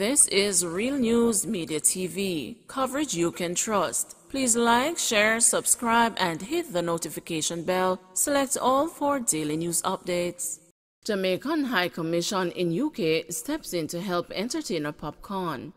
This is Real News Media TV, coverage you can trust. Please like, share, subscribe, and hit the notification bell. Select all for daily news updates. Jamaican High Commission in UK steps in to help entertainer Popcorn.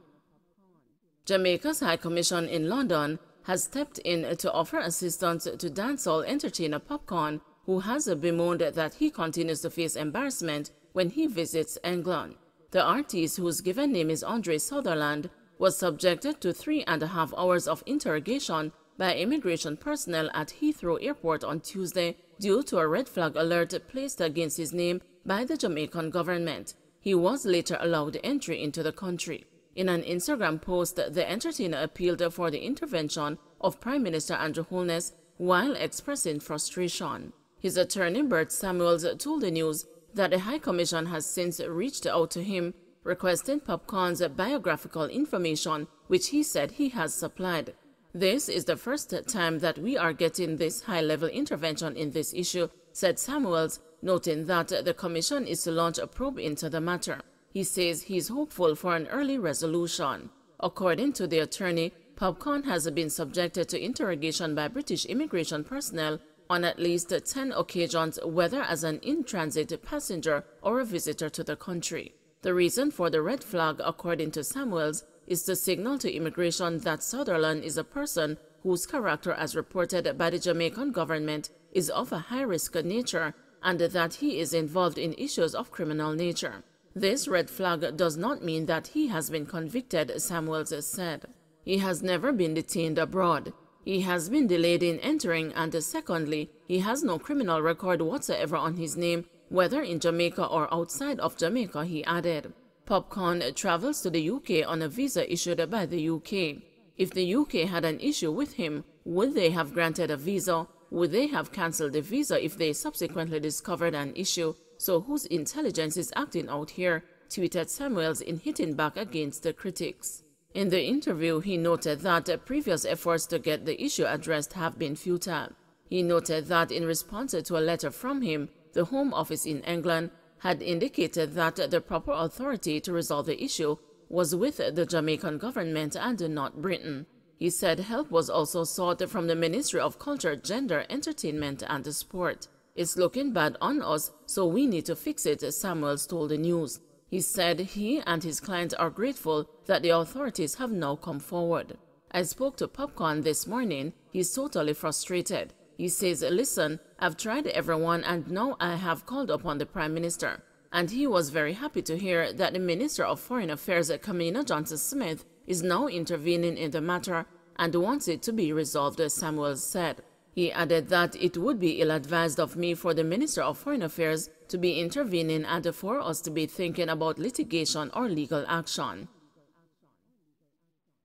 Jamaica's High Commission in London has stepped in to offer assistance to dancehall entertainer Popcorn, who has bemoaned that he continues to face embarrassment when he visits England. The artist, whose given name is Andre Sutherland, was subjected to 3.5 hours of interrogation by immigration personnel at Heathrow Airport on Tuesday due to a red flag alert placed against his name by the Jamaican government. He was later allowed entry into the country. In an Instagram post, the entertainer appealed for the intervention of Prime Minister Andrew Holness while expressing frustration. His attorney, Bert Samuels, told the news that the High Commission has since reached out to him, requesting Popcorn's biographical information, which he said he has supplied. "This is the first time that we are getting this high-level intervention in this issue," said Samuels, noting that the Commission is to launch a probe into the matter. He says he is hopeful for an early resolution. According to the attorney, Popcorn has been subjected to interrogation by British immigration personnel on at least 10 occasions, whether as an in-transit passenger or a visitor to the country. The reason for the red flag, according to Samuels, is to signal to immigration that Sutherland is a person whose character, as reported by the Jamaican government, is of a high-risk nature and that he is involved in issues of criminal nature. This red flag does not mean that he has been convicted, Samuels said. He has never been detained abroad. He has been delayed in entering, and secondly, he has no criminal record whatsoever on his name, whether in Jamaica or outside of Jamaica, he added. Popcorn travels to the UK on a visa issued by the UK. If the UK had an issue with him, would they have granted a visa? Would they have cancelled the visa if they subsequently discovered an issue? So whose intelligence is acting out here? Tweeted Samuels in hitting back against the critics. In the interview, he noted that previous efforts to get the issue addressed have been futile. He noted that in response to a letter from him, the Home Office in England had indicated that the proper authority to resolve the issue was with the Jamaican government and not Britain. He said help was also sought from the Ministry of Culture, Gender, Entertainment and Sport. "It's looking bad on us, so we need to fix it," Samuels told the news. He said he and his clients are grateful that the authorities have now come forward. "I spoke to Popcorn this morning. He's totally frustrated. He says, 'Listen, I've tried everyone and now I have called upon the Prime Minister.' And he was very happy to hear that the Minister of Foreign Affairs, Kamina Johnson-Smith, is now intervening in the matter and wants it to be resolved," Samuels said. He added that it would be ill-advised of me for the Minister of Foreign Affairs to be intervening and for us to be thinking about litigation or legal action.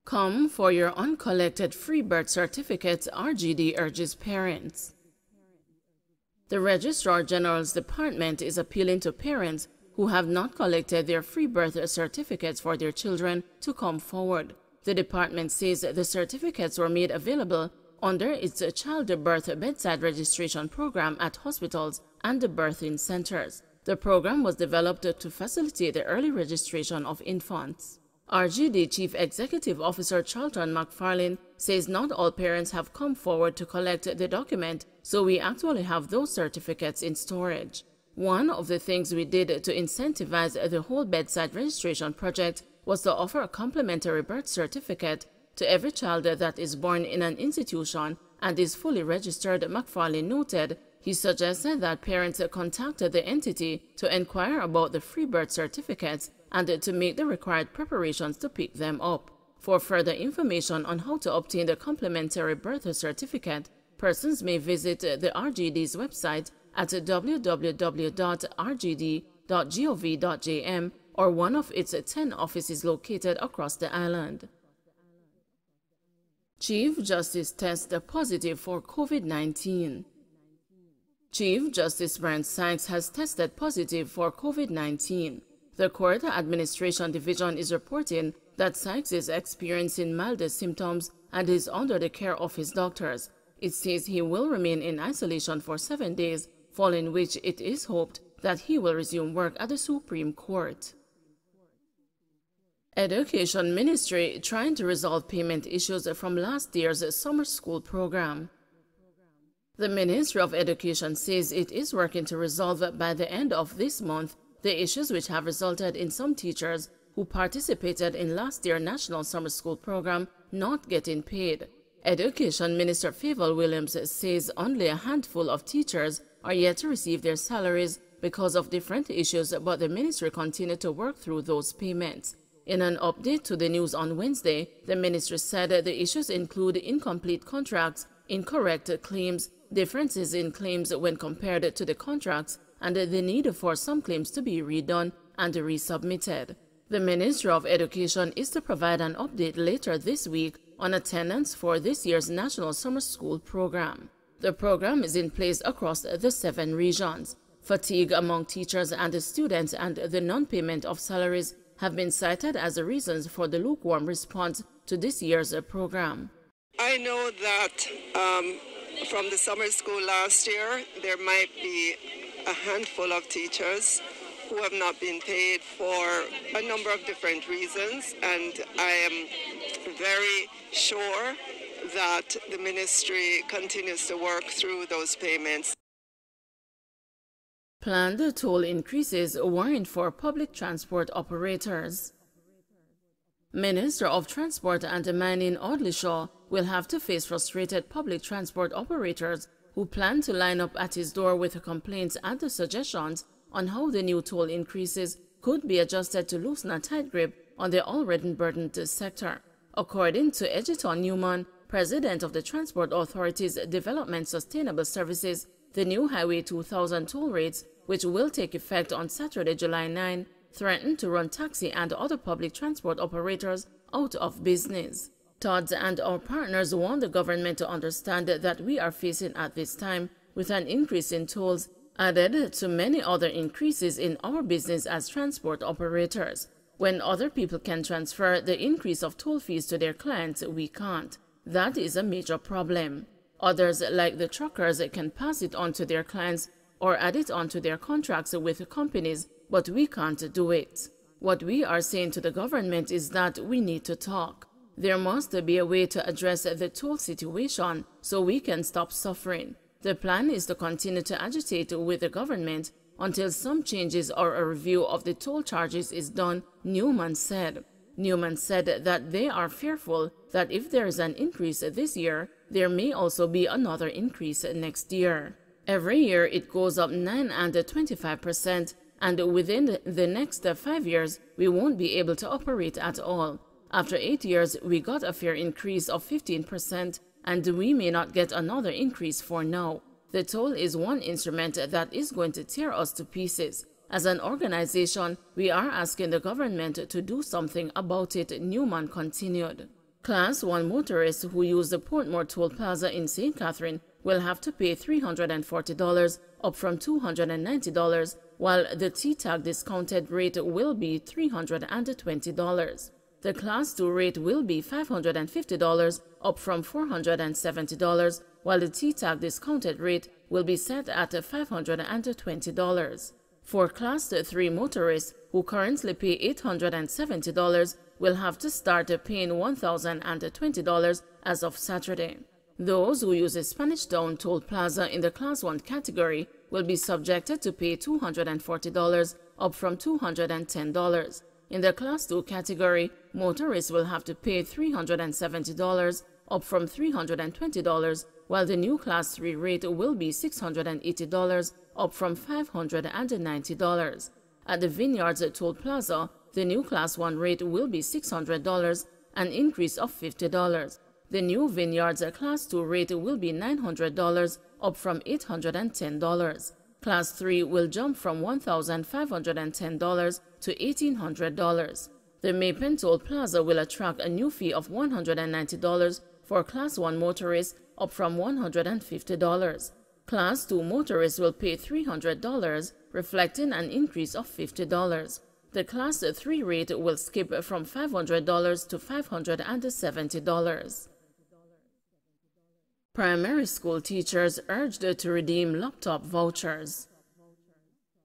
Come for your uncollected free birth certificates, RGD urges parents. The Registrar General's Department is appealing to parents who have not collected their free birth certificates for their children to come forward. The department says the certificates were made available under its childbirth bedside registration program at hospitals and birthing centers. The program was developed to facilitate the early registration of infants. RGD Chief Executive Officer Charlton McFarlane says not all parents have come forward to collect the document, so we actually have those certificates in storage. One of the things we did to incentivize the whole bedside registration project was to offer a complimentary birth certificate to every child that is born in an institution and is fully registered, McFarlane noted. He suggested that parents contacted the entity to inquire about the free birth certificates and to make the required preparations to pick them up. For further information on how to obtain the complimentary birth certificate, persons may visit the RGD's website at www.rgd.gov.jm or one of its 10 offices located across the island. Chief Justice tests positive for COVID-19. Chief Justice Brian Sykes has tested positive for COVID-19. The Court Administration Division is reporting that Sykes is experiencing milder symptoms and is under the care of his doctors. It says he will remain in isolation for 7 days, following which it is hoped that he will resume work at the Supreme Court. Education Ministry trying to resolve payment issues from last year's summer school program. The Ministry of Education says it is working to resolve by the end of this month the issues which have resulted in some teachers who participated in last year's National Summer School program not getting paid. Education Minister Favour Williams says only a handful of teachers are yet to receive their salaries because of different issues, but the ministry continued to work through those payments. In an update to the news on Wednesday, the ministry said the issues include incomplete contracts, incorrect claims, differences in claims when compared to the contracts, and the need for some claims to be redone and resubmitted. The Ministry of Education is to provide an update later this week on attendance for this year's National Summer School program. The program is in place across the 7 regions. Fatigue among teachers and students and the non-payment of salaries have been cited as the reasons for the lukewarm response to this year's program. I know that from the summer school last year, there might be a handful of teachers who have not been paid for a number of different reasons, and I am very sure that the ministry continues to work through those payments. Planned toll increases warrant for public transport operators. Minister of Transport and Mining Audley Shaw will have to face frustrated public transport operators who plan to line up at his door with complaints and suggestions on how the new toll increases could be adjusted to loosen a tight grip on the already burdened sector. According to Egerton Newman, President of the Transport Authority's Development Sustainable Services, the new Highway 2000 toll rates, which will take effect on Saturday, July 9, threaten to run taxi and other public transport operators out of business. Todd and our partners want the government to understand that we are facing at this time with an increase in tolls added to many other increases in our business as transport operators. When other people can transfer the increase of toll fees to their clients, we can't. That is a major problem. Others, like the truckers, can pass it on to their clients or add it onto their contracts with companies, but we can't do it. What we are saying to the government is that we need to talk. There must be a way to address the toll situation so we can stop suffering. The plan is to continue to agitate with the government until some changes or a review of the toll charges is done, Newman said. Newman said that they are fearful that if there is an increase this year, there may also be another increase next year. Every year it goes up 9 and 25%, and within the next 5 years, we won't be able to operate at all. After 8 years, we got a fare increase of 15%, and we may not get another increase for now. The toll is one instrument that is going to tear us to pieces. As an organization, we are asking the government to do something about it, Newman continued. Class 1 motorists who use the Portmore Toll Plaza in St. Catherine will have to pay $340, up from $290, while the T-tag discounted rate will be $320. The Class 2 rate will be $550, up from $470, while the T-tag discounted rate will be set at $520. For Class 3 motorists who currently pay $870 will have to start paying $1,020 as of Saturday. Those who use a Spanish Town Toll Plaza in the Class 1 category will be subjected to pay $240, up from $210. In the Class 2 category, motorists will have to pay $370, up from $320, while the new Class 3 rate will be $680, up from $590. At the Vineyards Toll Plaza, the new Class 1 rate will be $600, an increase of $50. The new Vineyards Class 2 rate will be $900, up from $810. Class 3 will jump from $1,510 to $1,800. The Mapen Toll Plaza will attract a new fee of $190 for Class 1 motorists, up from $150. Class 2 motorists will pay $300, reflecting an increase of $50. The Class 3 rate will skip from $500 to $570. Primary school teachers urged to redeem laptop vouchers.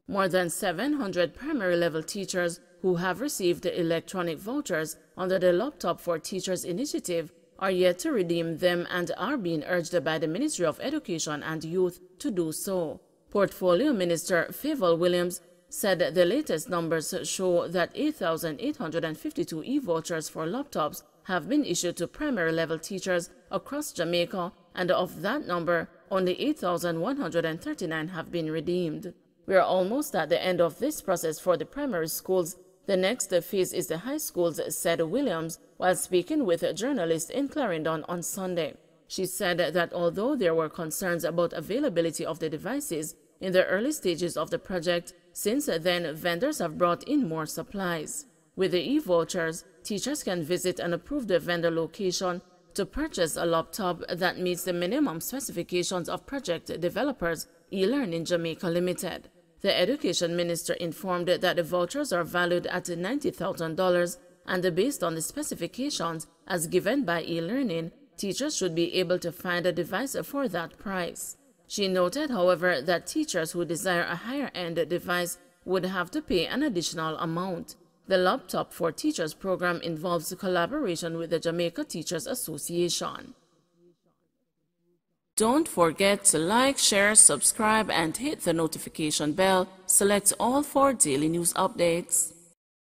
More than 700 primary level teachers who have received the electronic vouchers under the Laptop for Teachers initiative are yet to redeem them and are being urged by the Ministry of Education and Youth to do so. Portfolio Minister Favour Williams said the latest numbers show that 8,852 e-vouchers for laptops have been issued to primary level teachers across Jamaica, and of that number, only 8,139 have been redeemed. We are almost at the end of this process for the primary schools. The next phase is the high schools, said Williams, while speaking with journalists in Clarendon on Sunday. She said that although there were concerns about availability of the devices in the early stages of the project, since then vendors have brought in more supplies. With the e-vouchers, teachers can visit an approved vendor location to purchase a laptop that meets the minimum specifications of project developers eLearning Jamaica Limited. The Education Minister informed that the vouchers are valued at $90,000 and based on the specifications as given by eLearning, teachers should be able to find a device for that price. She noted, however, that teachers who desire a higher-end device would have to pay an additional amount. The Laptop for Teachers program involves collaboration with the Jamaica Teachers Association. Don't forget to like, share, subscribe, and hit the notification bell. Select all for daily news updates.